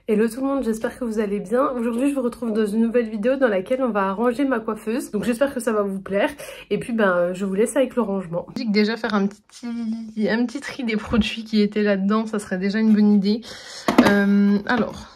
Hello tout le monde, j'espère que vous allez bien. Aujourd'hui je vous retrouve dans une nouvelle vidéo dans laquelle on va arranger ma coiffeuse. Donc j'espère que ça va vous plaire. Et puis je vous laisse avec le rangement. Je dis que déjà faire un petit tri des produits qui étaient là-dedans, ça serait déjà une bonne idée. Alors,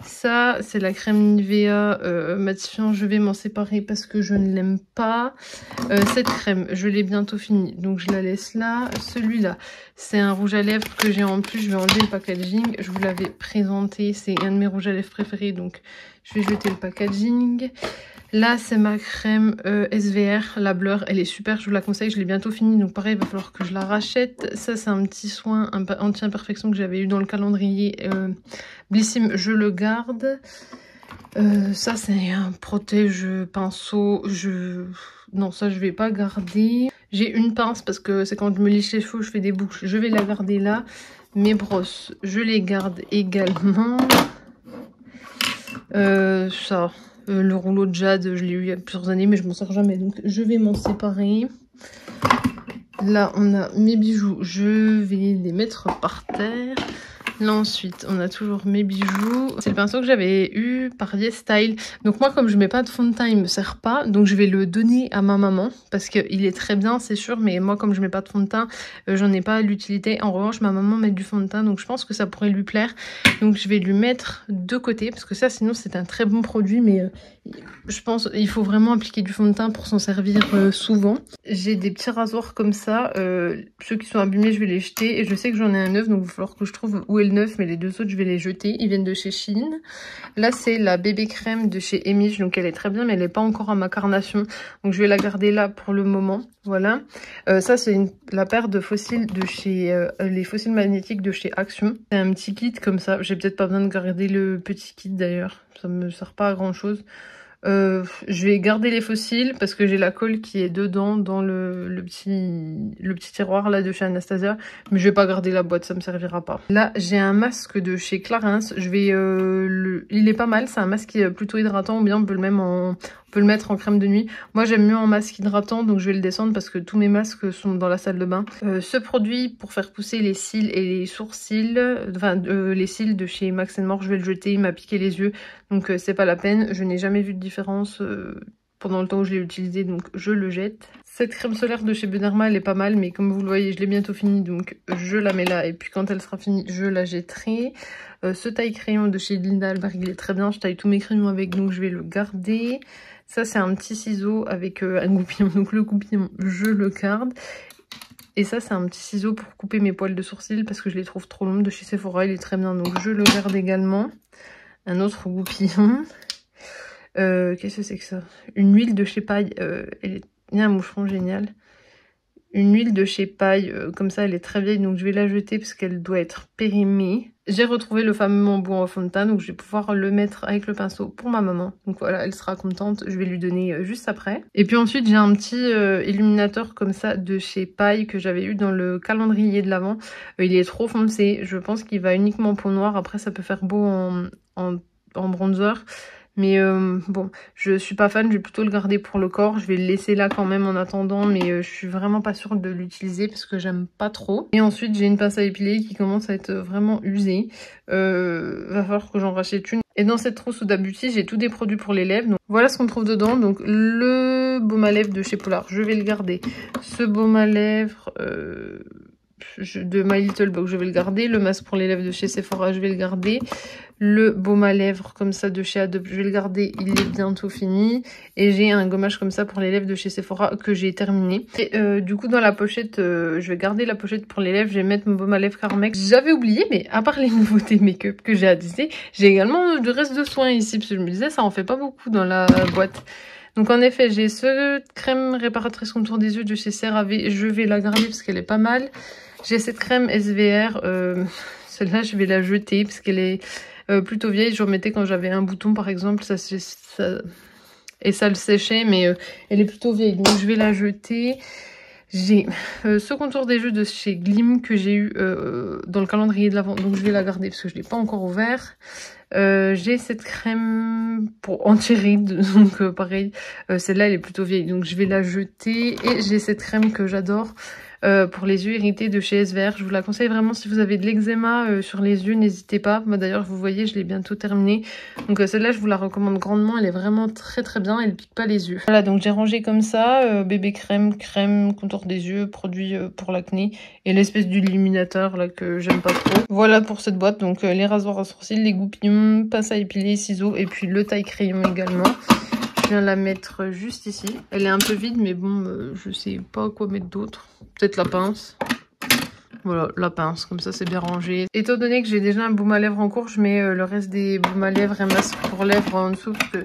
ça c'est la crème Nivea matifiant, je vais m'en séparer parce que je ne l'aime pas. Cette crème, je l'ai bientôt finie, donc je la laisse là. Celui-là, c'est un rouge à lèvres que j'ai en plus, je vais enlever le packaging. Je vous l'avais présenté, c'est un de mes rouges à lèvres préférés, donc je vais jeter le packaging. Là, c'est ma crème SVR, la Blur, elle est super, je vous la conseille, je l'ai bientôt finie, donc pareil, il va falloir que je la rachète. Ça, c'est un petit soin anti-imperfection que j'avais eu dans le calendrier Blissim, je le garde. Ça, c'est un protège pinceau, non, ça, je vais pas garder. J'ai une pince parce que c'est quand je me liche les cheveux, je fais des boucles, je vais la garder là. Mes brosses, je les garde également. Le rouleau de jade, je l'ai eu il y a plusieurs années, mais je m'en sers jamais, donc je vais m'en séparer. Là, on a mes bijoux, je vais les mettre par terre. Là, ensuite, on a toujours mes bijoux. C'est le pinceau que j'avais eu par YesStyle. Donc moi, comme je mets pas de fond de teint, il me sert pas. Donc je vais le donner à ma maman parce qu'il est très bien, c'est sûr. Mais moi, comme je mets pas de fond de teint, j'en ai pas l'utilité. En revanche, ma maman met du fond de teint, donc je pense que ça pourrait lui plaire. Donc je vais lui mettre de côté parce que ça, sinon, c'est un très bon produit. Mais je pense qu'il faut vraiment appliquer du fond de teint pour s'en servir souvent. J'ai des petits rasoirs comme ça. Ceux qui sont abîmés, je vais les jeter. Et je sais que j'en ai un neuf, donc il va falloir que je trouve où est le neuf, mais les deux autres je vais les jeter, ils viennent de chez Shein. Là c'est la bébé crème de chez Emish, donc elle est très bien mais elle n'est pas encore à ma carnation, donc je vais la garder là pour le moment. Voilà, ça c'est la paire de fossiles de chez les fossiles magnétiques de chez Action. C'est un petit kit comme ça, j'ai peut-être pas besoin de garder le petit kit d'ailleurs, ça me sert pas à grand chose. Je vais garder les fossiles parce que j'ai la colle qui est dedans dans le petit tiroir là de chez Anastasia, mais je vais pas garder la boîte, ça me servira pas. Là j'ai un masque de chez Clarins, je vais il est pas mal, c'est un masque qui est plutôt hydratant, ou bien on peut le mettre en crème de nuit. Moi j'aime mieux en masque hydratant, donc je vais le descendre parce que tous mes masques sont dans la salle de bain. Ce produit pour faire pousser les cils et les sourcils, les cils de chez Max More, je vais le jeter, il m'a piqué les yeux, donc c'est pas la peine. Je n'ai jamais vu de différence pendant le temps où je l'ai utilisé, donc je le jette. Cette crème solaire de chez Bioderma, elle est pas mal, mais comme vous le voyez, je l'ai bientôt finie, donc je la mets là, et puis quand elle sera finie, je la jetterai. Ce taille-crayon de chez Linda Alberg, il est très bien, je taille tous mes crayons avec, donc je vais le garder. Ça, c'est un petit ciseau avec un goupillon, donc le goupillon, je le garde. Et ça, c'est un petit ciseau pour couper mes poils de sourcils, parce que je les trouve trop longs, de chez Sephora, il est très bien, donc je le garde également. Un autre goupillon. Qu'est-ce que c'est que ça? Une huile de chez Paille, il y a un moucheron génial. Une huile de chez Paille, comme ça elle est très vieille, donc je vais la jeter parce qu'elle doit être périmée. J'ai retrouvé le fameux embout en fond de teint, donc je vais pouvoir le mettre avec le pinceau pour ma maman. Donc voilà, elle sera contente, je vais lui donner juste après. Et puis ensuite j'ai un petit illuminateur comme ça de chez Paille que j'avais eu dans le calendrier de l'Avent. Il est trop foncé, je pense qu'il va uniquement peau noire, après ça peut faire beau en bronzer. Mais bon, je suis pas fan, je vais plutôt le garder pour le corps. Je vais le laisser là quand même en attendant, mais je suis vraiment pas sûre de l'utiliser parce que j'aime pas trop. Et ensuite, j'ai une pince à épiler qui commence à être vraiment usée. Va falloir que j'en rachète une. Et dans cette trousse Huda Beauty, j'ai tous des produits pour les lèvres. Donc voilà ce qu'on trouve dedans. Donc le baume à lèvres de chez Polar, je vais le garder. Ce baume à lèvres... de My Little Box, je vais le garder. Le masque pour les lèvres de chez Sephora, je vais le garder. Le baume à lèvres comme ça de chez Adobe, je vais le garder, il est bientôt fini. Et j'ai un gommage comme ça pour les lèvres de chez Sephora que j'ai terminé. Et du coup dans la pochette, je vais garder la pochette pour les lèvres, je vais mettre mon baume à lèvres Carmex. J'avais oublié, mais à part les nouveautés make-up que j'ai à disser, j'ai également du reste de soins ici, parce que je me disais ça en fait pas beaucoup dans la boîte. Donc en effet, j'ai ce crème réparatrice contour des yeux de chez CeraVe, je vais la garder parce qu'elle est pas mal. J'ai cette crème SVR, celle-là je vais la jeter parce qu'elle est plutôt vieille. Je remettais quand j'avais un bouton par exemple, et ça le séchait, mais elle est plutôt vieille, donc je vais la jeter. J'ai ce contour des yeux de chez Glim que j'ai eu dans le calendrier de l'Avent, donc je vais la garder parce que je ne l'ai pas encore ouvert. J'ai cette crème pour anti-rides, donc pareil, celle-là elle est plutôt vieille, donc je vais la jeter. Et j'ai cette crème que j'adore, pour les yeux irrités de chez SVR. Je vous la conseille vraiment si vous avez de l'eczéma sur les yeux, n'hésitez pas. Moi d'ailleurs, vous voyez, je l'ai bientôt terminée. Donc celle-là, je vous la recommande grandement. Elle est vraiment très très bien, elle pique pas les yeux. Voilà, donc j'ai rangé comme ça, bébé crème, contour des yeux, produit pour l'acné et l'espèce d'illuminateur là que j'aime pas trop. Voilà pour cette boîte, donc les rasoirs à sourcils, les goupillons, pince à épiler, ciseaux et puis le taille-crayon également. Je viens la mettre juste ici. Elle est un peu vide, mais bon, je sais pas quoi mettre d'autre. Peut-être la pince. Voilà, la pince, comme ça c'est bien rangé. Étant donné que j'ai déjà un baume à lèvres en cours, je mets le reste des baumes à lèvres et masques pour lèvres en dessous parce que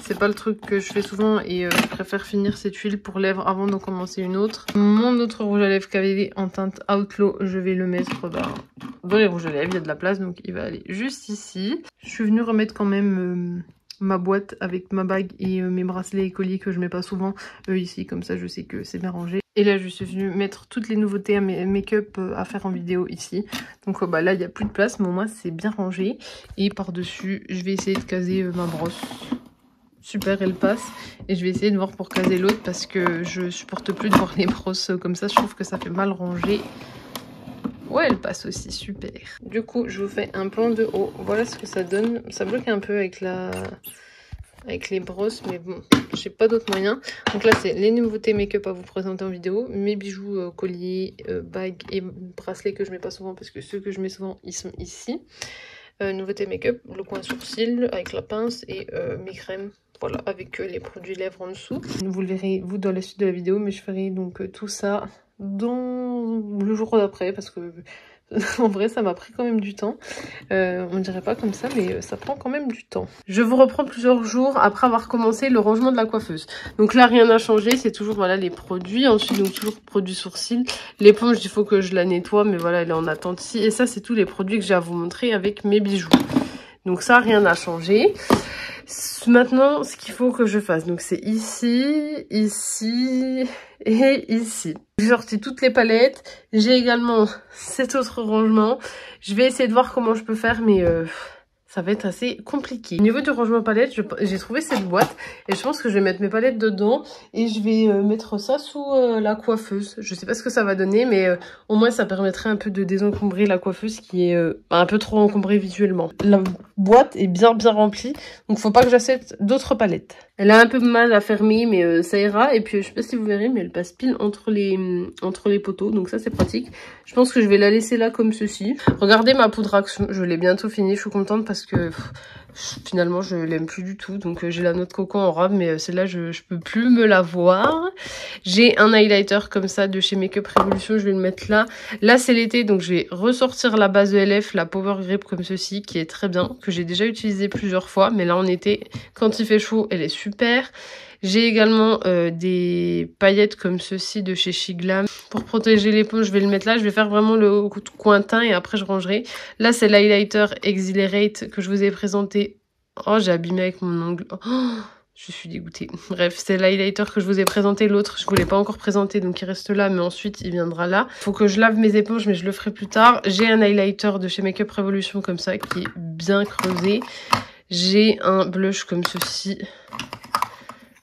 c'est pas le truc que je fais souvent et je préfère finir cette huile pour lèvres avant d'en commencer une autre. Mon autre rouge à lèvres KVD en teinte Outlaw, je vais le mettre dans les rouges à lèvres, il y a de la place donc il va aller juste ici. Je suis venue remettre quand même ma boîte avec ma bague et mes bracelets et colliers que je mets pas souvent ici, comme ça je sais que c'est bien rangé. Et là je suis venue mettre toutes les nouveautés à mes make-up à faire en vidéo ici. Donc bah là il n'y a plus de place mais au moins c'est bien rangé. Et par dessus je vais essayer de caser ma brosse. Super, elle passe. Et je vais essayer de voir pour caser l'autre parce que je supporte plus de voir les brosses comme ça. Je trouve que ça fait mal rangé. Ouais, elle passe aussi, super. Du coup, je vous fais un plan de haut. Voilà ce que ça donne. Ça bloque un peu avec les brosses, mais bon, j'ai pas d'autre moyen. Donc là, c'est les nouveautés make-up à vous présenter en vidéo. Mes bijoux, colliers, bagues et bracelets que je mets pas souvent parce que ceux que je mets souvent, ils sont ici. Nouveauté make-up, le coin sourcil avec la pince et mes crèmes. Voilà, avec les produits lèvres en dessous. Vous le verrez, vous, dans la suite de la vidéo, mais je ferai donc tout ça dans le jour d'après parce que en vrai ça m'a pris quand même du temps. On dirait pas comme ça mais ça prend quand même du temps. Je vous reprends plusieurs jours après avoir commencé le rangement de la coiffeuse. Donc là rien n'a changé, c'est toujours voilà les produits. Ensuite donc toujours produits sourcils. L'éponge il faut que je la nettoie mais voilà elle est en attente ici. Et ça c'est tous les produits que j'ai à vous montrer avec mes bijoux. Donc ça rien n'a changé. Maintenant, ce qu'il faut que je fasse, donc c'est ici, ici et ici. J'ai sorti toutes les palettes. J'ai également cet autre rangement. Je vais essayer de voir comment je peux faire, mais ça va être assez compliqué. Au niveau du rangement palette, j'ai trouvé cette boîte et je pense que je vais mettre mes palettes dedans et je vais mettre ça sous la coiffeuse. Je sais pas ce que ça va donner, mais au moins ça permettrait un peu de désencombrer la coiffeuse qui est un peu trop encombrée visuellement. La boîte est bien remplie, donc faut pas que j'achète d'autres palettes. Elle a un peu mal à fermer, mais ça ira. Et puis je sais pas si vous verrez, mais elle passe pile entre les poteaux, donc ça c'est pratique. Je pense que je vais la laisser là comme ceci. Regardez ma poudre Action, je l'ai bientôt finie, je suis contente parce que finalement je l'aime plus du tout. Donc j'ai la noix de coco en robe, mais celle-là je peux plus me la voir. J'ai un highlighter comme ça de chez Make Up Revolution, je vais le mettre là. Là c'est l'été, donc je vais ressortir la base de LF, la Power Grip comme ceci, qui est très bien, que j'ai déjà utilisé plusieurs fois, mais là en été, quand il fait chaud, elle est super. J'ai également des paillettes comme ceci de chez Shiglam. Pour protéger les peaux, je vais le mettre là. Je vais faire vraiment le coin teint et après je rangerai. Là, c'est l'highlighter Exhilarate que je vous ai présenté. Oh, j'ai abîmé avec mon ongle. Oh, je suis dégoûtée. Bref, c'est l'highlighter que je vous ai présenté. L'autre, je ne vous l'ai pas encore présenté, donc il reste là. Mais ensuite, il viendra là. Faut que je lave mes éponges, mais je le ferai plus tard. J'ai un highlighter de chez Make Up Revolution comme ça, qui est bien creusé. J'ai un blush comme ceci.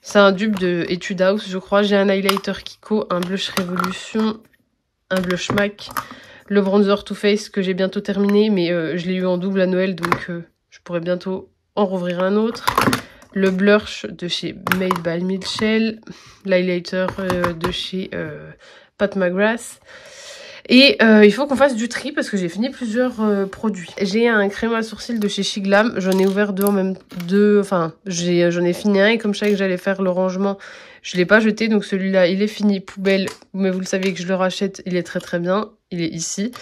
C'est un dupe de Etude House, je crois. J'ai un highlighter Kiko, un blush Révolution, un blush MAC, le bronzer Too Faced que j'ai bientôt terminé, mais je l'ai eu en double à Noël, donc je pourrais bientôt en rouvrir un autre. Le blush de chez Made by Mitchell, l'highlighter de chez Pat McGrath. Et il faut qu'on fasse du tri parce que j'ai fini plusieurs produits. J'ai un crème à sourcils de chez Shiglam. J'en ai ouvert enfin j'en ai fini un et comme je savais que j'allais faire le rangement, je l'ai pas jeté. Donc celui-là, il est fini, poubelle. Mais vous le savez que je le rachète, il est très bien. Il est ici.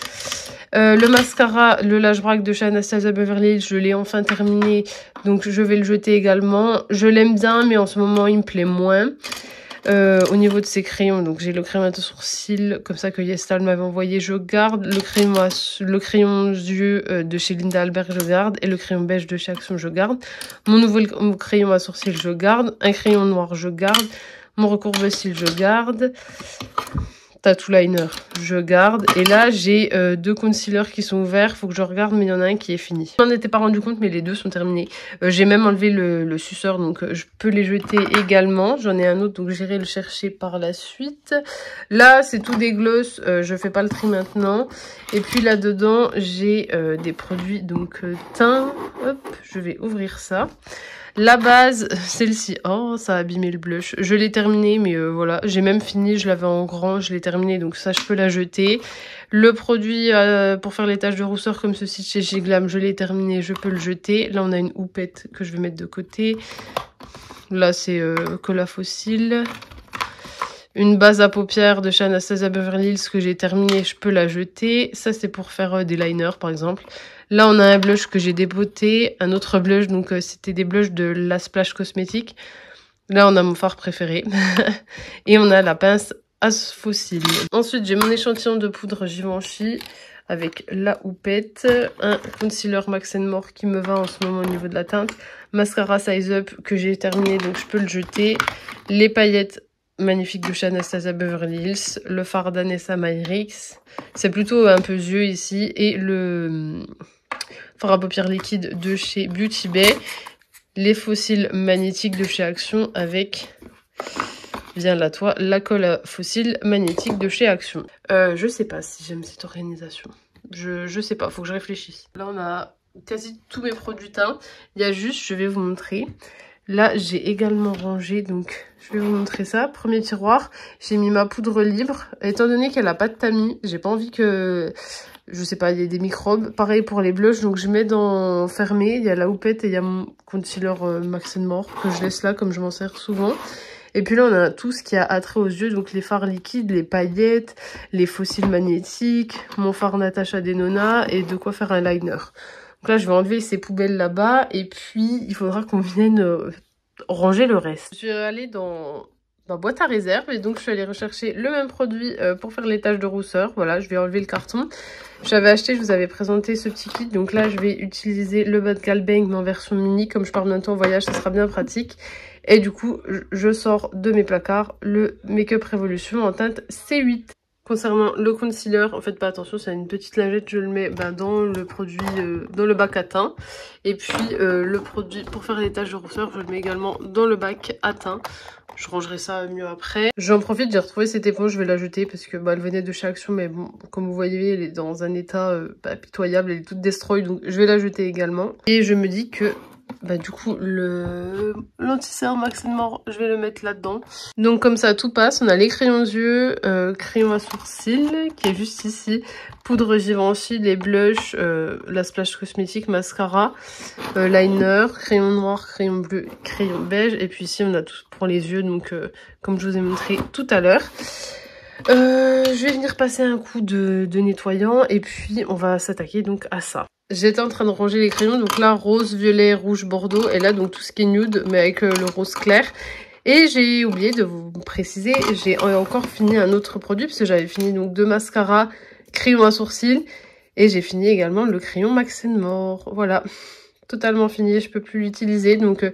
Le mascara, le Lash Braque de chez Anastasia Beverly Hills, je l'ai enfin terminé. Donc je vais le jeter également. Je l'aime bien, mais en ce moment, il me plaît moins. Au niveau de ces crayons, donc j'ai le crayon à sourcils comme ça que Yestal m'avait envoyé, je garde. Le crayon yeux de chez Linda Albert, je garde. Et le crayon beige de chez Action, je garde. Mon nouveau crayon à sourcils, je garde. Un crayon noir, je garde. Mon recourbe-cils, je garde. Tattoo Liner, je garde. Et là, j'ai 2 concealers qui sont ouverts. Faut que je regarde, mais il y en a un qui est fini. Je m'en étais pas rendu compte, mais les deux sont terminés. J'ai même enlevé le suceur, donc je peux les jeter également. J'en ai un autre, donc j'irai le chercher par la suite. Là, c'est tout des gloss. Je fais pas le tri maintenant. Et puis là-dedans, j'ai des produits, donc teint. Hop, je vais ouvrir ça. La base, celle-ci, oh, ça a abîmé le blush. Je l'ai terminé, mais voilà, j'ai même fini, je l'avais en grand, je l'ai terminé, donc ça, je peux la jeter. Le produit pour faire les taches de rousseur comme ceci de chez Glam, je l'ai terminé, je peux le jeter. Là, on a une houppette que je vais mettre de côté. Là, c'est Cola Fossile. Une base à paupières de chez Anastasia Beverly Hills que j'ai terminée, je peux la jeter. Ça, c'est pour faire des liners, par exemple. Là, on a un blush que j'ai dépoté, un autre blush, donc c'était des blushs de La Splash Cosmétique. Là, on a mon fard préféré. Et on a la pince As Fossile. Ensuite, j'ai mon échantillon de poudre Givenchy avec la houppette, un concealer Max & More qui me va en ce moment au niveau de la teinte, mascara Size Up que j'ai terminé, donc je peux le jeter, les paillettes magnifique de chez Anastasia Beverly Hills, le fard d'Anessa Myrix, c'est plutôt un peu yeux ici, et le fard à paupières liquide de chez Beauty Bay, les fossiles magnétiques de chez Action avec, viens là toi, la colle fossile magnétique de chez Action. Je sais pas si j'aime cette organisation, je sais pas, faut que je réfléchisse. Là on a quasi tous mes produits teints, il y a juste, je vais vous montrer. Là, j'ai également rangé, donc je vais vous montrer ça. Premier tiroir, j'ai mis ma poudre libre. Étant donné qu'elle a pas de tamis, j'ai pas envie que, je sais pas, il y ait des microbes. Pareil pour les blushs, donc je mets dans fermé. Il y a la houppette et il y a mon concealer Max & More que je laisse là comme je m'en sers souvent. Et puis là, on a tout ce qui a attrait aux yeux, donc les fards liquides, les paillettes, les fossiles magnétiques, mon fard Natasha Denona et de quoi faire un liner. Donc là, je vais enlever ces poubelles là-bas et puis il faudra qu'on vienne ranger le reste. Je suis allée dans ma boîte à réserve et donc je suis allée rechercher le même produit pour faire les taches de rousseur. Voilà, je vais enlever le carton. J'avais acheté, je vous avais présenté ce petit kit. Donc là, je vais utiliser le Bad Gal Bang mais en version mini. Comme je pars bientôt en voyage, ça sera bien pratique. Et du coup, je sors de mes placards le Make Up Revolution en teinte C8. Concernant le concealer, en fait pas attention, c'est une petite lingette, je le mets dans le produit, dans le bac à teint. Et puis le produit pour faire les taches de rousseur, je le mets également dans le bac à teint. Je rangerai ça mieux après. J'en profite, j'ai retrouvé cette éponge, je vais la jeter parce que elle venait de chez Action, mais bon, comme vous voyez, elle est dans un état pitoyable, elle est toute destroy, donc je vais la jeter également. Et je me dis que du coup l'anti-cerne Max & More, je vais le mettre là-dedans. Donc comme ça tout passe, on a les crayons d'yeux, crayon à sourcils qui est juste ici, poudre Givenchy, les blushs, la Splash Cosmétique, mascara, liner, crayon noir, crayon bleu, crayon beige, et puis ici on a tout pour les yeux, donc comme je vous ai montré tout à l'heure. Je vais venir passer un coup de nettoyant et puis on va s'attaquer donc à ça. J'étais en train de ranger les crayons, donc là rose, violet, rouge, bordeaux, et là donc tout ce qui est nude mais avec le rose clair. Et j'ai oublié de vous préciser, j'ai encore fini un autre produit parce que j'avais fini donc 2 mascaras, crayon à sourcils et j'ai fini également le crayon Max & More. Voilà, totalement fini, je peux plus l'utiliser donc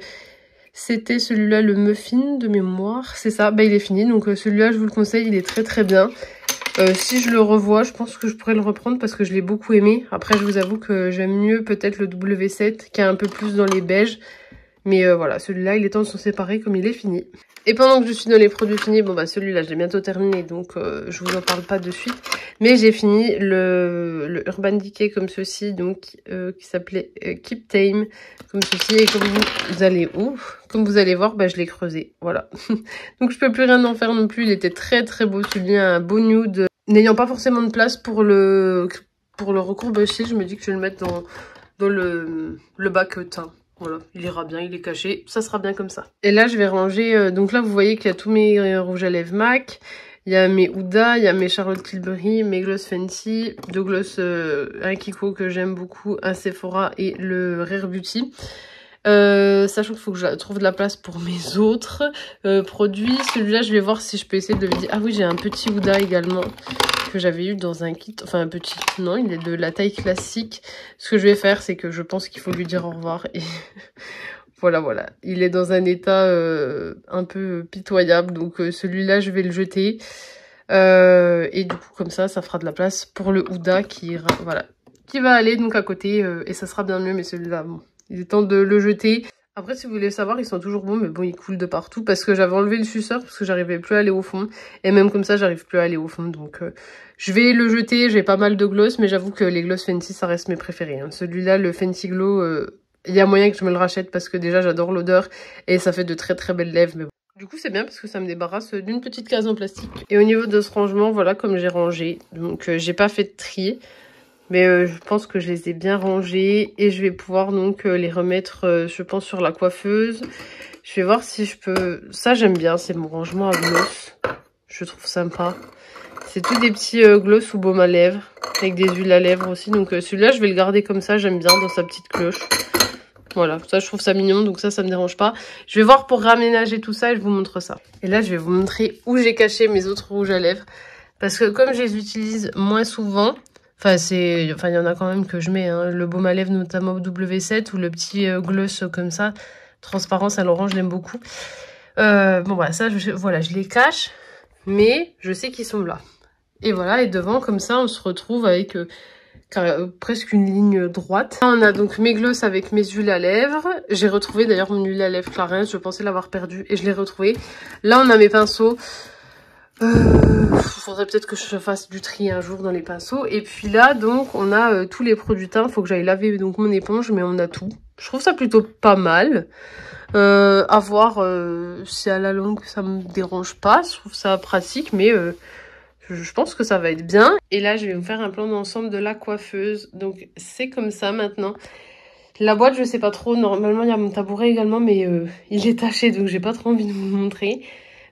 c'était celui-là, le muffin de mémoire, c'est ça, il est fini, donc celui-là je vous le conseille, il est très très bien. Si je le revois, je pense que je pourrais le reprendre parce que je l'ai beaucoup aimé. Après, je vous avoue que j'aime mieux peut-être le W7 qui est un peu plus dans les beiges. Mais voilà, celui-là, il est temps de s'en séparer comme il est fini. Et pendant que je suis dans les produits finis, celui-là, j'ai bientôt terminé, donc je vous en parle pas de suite. Mais j'ai fini le Urban Decay comme ceci, donc qui s'appelait Keep Tame, comme ceci. Et comme vous allez voir, je l'ai creusé, voilà. Donc je peux plus rien en faire non plus. Il était très très beau celui-là, un beau nude. N'ayant pas forcément de place pour le recourber, je me dis que je vais le mettre dans le bac teint. Voilà, il ira bien, il est caché, ça sera bien comme ça. Et là, je vais ranger, donc là, vous voyez qu'il y a tous mes rouges à lèvres MAC, il y a mes Huda, il y a mes Charlotte Tilbury, mes gloss Fenty, 2 gloss, un Kiko que j'aime beaucoup, un Sephora et le Rare Beauty. Sachant qu'il faut que je trouve de la place pour mes autres produits. Celui-là, je vais voir si je peux essayer de le vider. Ah oui, j'ai un petit Huda également que j'avais eu dans un kit. Enfin, un petit, non, il est de la taille classique. Ce que je vais faire, c'est que je pense qu'il faut lui dire au revoir. Et voilà. Il est dans un état un peu pitoyable. Donc celui-là, je vais le jeter. Et du coup, comme ça fera de la place pour le Houda qui ira, voilà, qui va aller donc à côté et ça sera bien mieux. Mais celui-là, bon, il est temps de le jeter. Après, si vous voulez savoir, ils sont toujours bons, mais bon, ils coulent de partout parce que j'avais enlevé le suceur parce que j'arrivais plus à aller au fond. Et même comme ça, j'arrive plus à aller au fond. Donc, je vais le jeter. J'ai pas mal de gloss, mais j'avoue que les gloss Fenty, ça reste mes préférés. Hein. Celui-là, le Fenty Glow, il y a moyen que je me le rachète parce que déjà, j'adore l'odeur et ça fait de très très belles lèvres. Mais bon. Du coup, c'est bien parce que ça me débarrasse d'une petite case en plastique. Et au niveau de ce rangement, voilà comme j'ai rangé. Donc, j'ai pas fait de tri. Mais je pense que je les ai bien rangés et je vais pouvoir donc les remettre, je pense, sur la coiffeuse. Je vais voir si je peux... Ça, j'aime bien, c'est mon rangement à gloss. Je trouve sympa. C'est tous des petits gloss ou baumes à lèvres, avec des huiles à lèvres aussi. Donc celui-là, je vais le garder comme ça, j'aime bien, dans sa petite cloche. Voilà, ça, je trouve ça mignon, donc ça me dérange pas. Je vais voir pour réaménager tout ça et je vous montre ça. Et là, je vais vous montrer où j'ai caché mes autres rouges à lèvres. Parce que comme je les utilise moins souvent... Enfin, il y en a quand même que je mets, hein. Le baume à lèvres, notamment W7, ou le petit gloss comme ça, transparence à l'orange, je l'aime beaucoup. Bon, voilà, ça, voilà, je les cache, mais je sais qu'ils sont là. Et voilà, et devant, comme ça, on se retrouve avec presque une ligne droite. Là, on a donc mes gloss avec mes huiles à lèvres. J'ai retrouvé d'ailleurs mon huile à lèvres Clarins, je pensais l'avoir perdue, et je l'ai retrouvée. Là, on a mes pinceaux. Faudrait peut-être que je fasse du tri un jour dans les pinceaux. Et puis là, donc, on a tous les produits teints. Faut que j'aille laver donc mon éponge, mais on a tout. Je trouve ça plutôt pas mal. À voir si à la longue ça me dérange pas. Je trouve ça pratique, mais je pense que ça va être bien. Et là, je vais vous faire un plan d'ensemble de la coiffeuse. Donc, c'est comme ça maintenant. La boîte, je sais pas trop. Normalement, il y a mon tabouret également, mais il est taché, donc j'ai pas trop envie de vous montrer.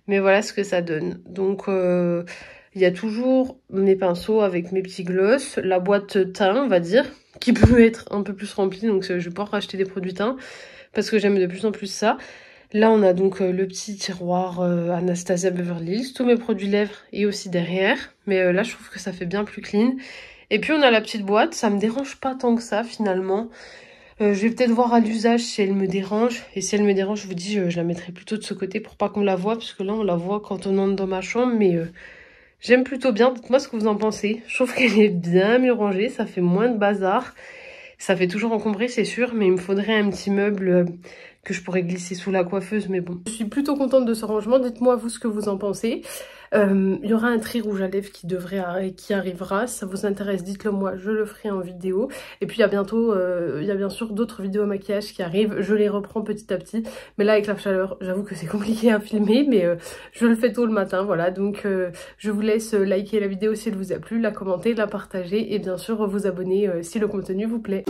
Mais voilà ce que ça donne. Donc, il y a toujours mes pinceaux avec mes petits gloss. La boîte teint, on va dire, qui peut être un peu plus remplie. Donc, je vais pouvoir racheter des produits teints parce que j'aime de plus en plus ça. Là, on a donc le petit tiroir Anastasia Beverly Hills. Tous mes produits lèvres et aussi derrière. Mais là, je trouve que ça fait bien plus clean. Et puis, on a la petite boîte. Ça me dérange pas tant que ça, finalement. Je vais peut-être voir à l'usage si elle me dérange. Et si elle me dérange, je vous dis, je la mettrai plutôt de ce côté pour pas qu'on la voie. Parce que là, on la voit quand on entre dans ma chambre. Mais j'aime plutôt bien. Dites-moi ce que vous en pensez. Je trouve qu'elle est bien mieux rangée. Ça fait moins de bazar. Ça fait toujours encombrer, c'est sûr. Mais il me faudrait un petit meuble que je pourrais glisser sous la coiffeuse. Mais bon, je suis plutôt contente de ce rangement. Dites-moi vous ce que vous en pensez. Il y aura un tri rouge à lèvres qui arrivera. Si ça vous intéresse, dites-le moi, je le ferai en vidéo. Et puis il y a bientôt, il y a bien sûr d'autres vidéos maquillage qui arrivent. Je les reprends petit à petit. Mais là avec la chaleur, j'avoue que c'est compliqué à filmer, mais je le fais tôt le matin, voilà. Donc je vous laisse liker la vidéo si elle vous a plu, la commenter, la partager et bien sûr vous abonner si le contenu vous plaît.